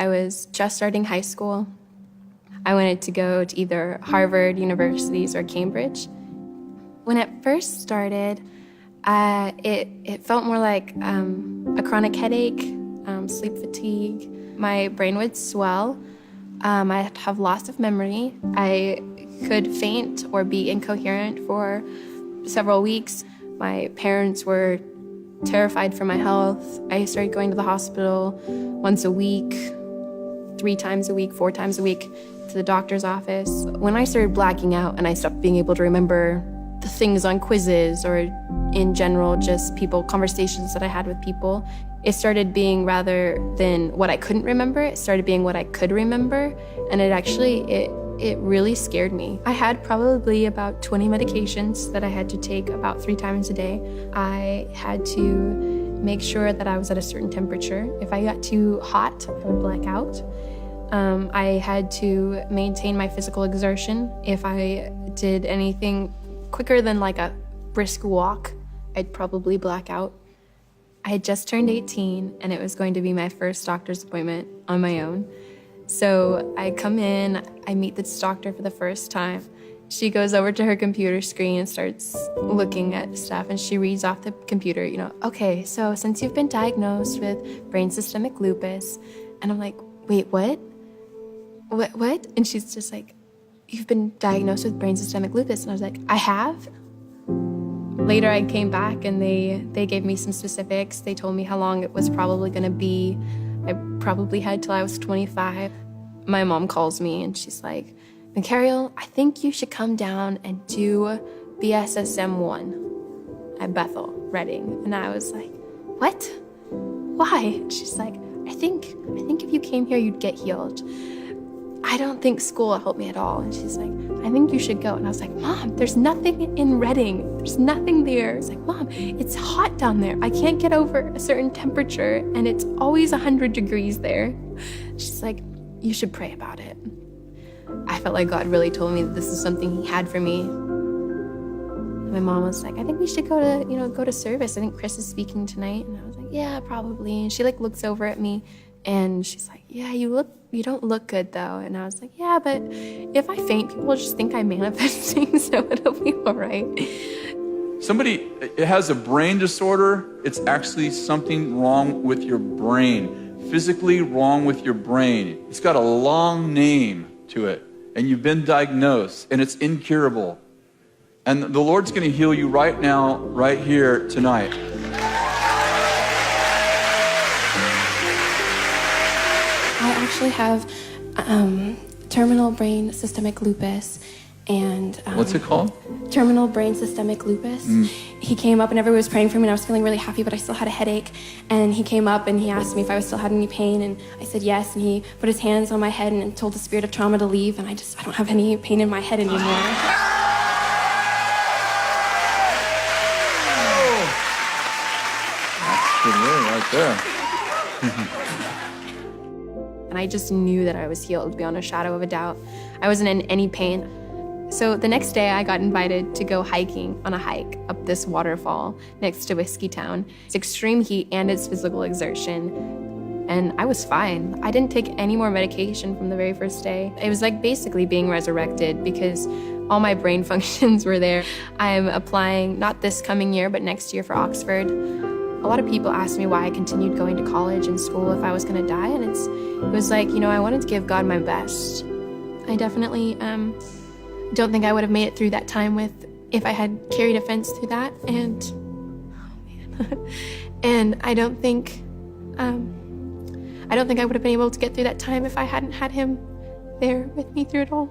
I was just starting high school. I wanted to go to either Harvard, universities, or Cambridge. When it first started, it felt more like a chronic headache, sleep fatigue. My brain would swell. I'd have loss of memory. I could faint or be incoherent for several weeks. My parents were terrified for my health. I started going to the hospital once a week, 3 times a week, 4 times a week, to the doctor's office. When I started blacking out and I stopped being able to remember the things on quizzes or in general just conversations that I had with people, it started being, rather than what I couldn't remember, it started being what I could remember, and it really scared me. I had probably about 20 medications that I had to take about 3 times a day. I had to make sure that I was at a certain temperature. If I got too hot, I would black out. I had to maintain my physical exertion. If I did anything quicker than like a brisk walk, I'd probably black out. I had just turned 18 and it was going to be my first doctor's appointment on my own. So I come in, I meet this doctor for the first time. She goes over to her computer screen and starts looking at stuff, and she reads off the computer, okay, so since you've been diagnosed with brain systemic lupus, and I'm like, wait, what? What? And she's just like, you've been diagnosed with brain systemic lupus. And I was like, I have? Later I came back and they gave me some specifics. They told me how long it was probably gonna be. I probably had till I was 25. My mom calls me and she's like, Michael, I think you should come down and do BSSM 1 at Bethel, Redding. And I was like, what? Why? And she's like, I think if you came here, you'd get healed. I don't think school will help me at all. And she's like, I think you should go. And I was like, Mom, there's nothing in Redding. There's nothing there. It's like, Mom, it's hot down there. I can't get over a certain temperature and it's always 100 degrees there. She's like, you should pray about it. I felt like God really told me that this is something he had for me. My mom was like, I think we should go to service. I think Chris is speaking tonight. And I was like, yeah, probably. And she looks over at me and she's like, yeah, you don't look good though. And I was like, yeah, but if I faint, people will just think I'm manifesting, so it'll be all right. Somebody has a brain disorder, it's actually something wrong with your brain, physically wrong with your brain. It's got a long name to it, and you've been diagnosed, and it's incurable. And the Lord's gonna heal you right now, right here, tonight. I actually have terminal brain systemic lupus, and what's it called? Terminal brain systemic lupus. He came up and everyone was praying for me and I was feeling really happy, but I still had a headache. And he came up and he asked me if I still had any pain, and I said yes. And he put his hands on my head and told the spirit of trauma to leave, and I don't have any pain in my head anymore. That's good word right there. And I just knew that I was healed beyond a shadow of a doubt. I wasn't in any pain. So the next day I got invited to go hiking on a hike up this waterfall next to Whiskey Town. It's extreme heat and it's physical exertion. And I was fine. I didn't take any more medication from the very first day. It was like basically being resurrected because all my brain functions were there. I'm applying, not this coming year, but next year for Oxford. A lot of people asked me why I continued going to college and school if I was gonna die, and it was like, I wanted to give God my best. I definitely don't think I would have made it through that time if I had carried offense through that, and and I don't think I would have been able to get through that time if I hadn't had him there with me through it all.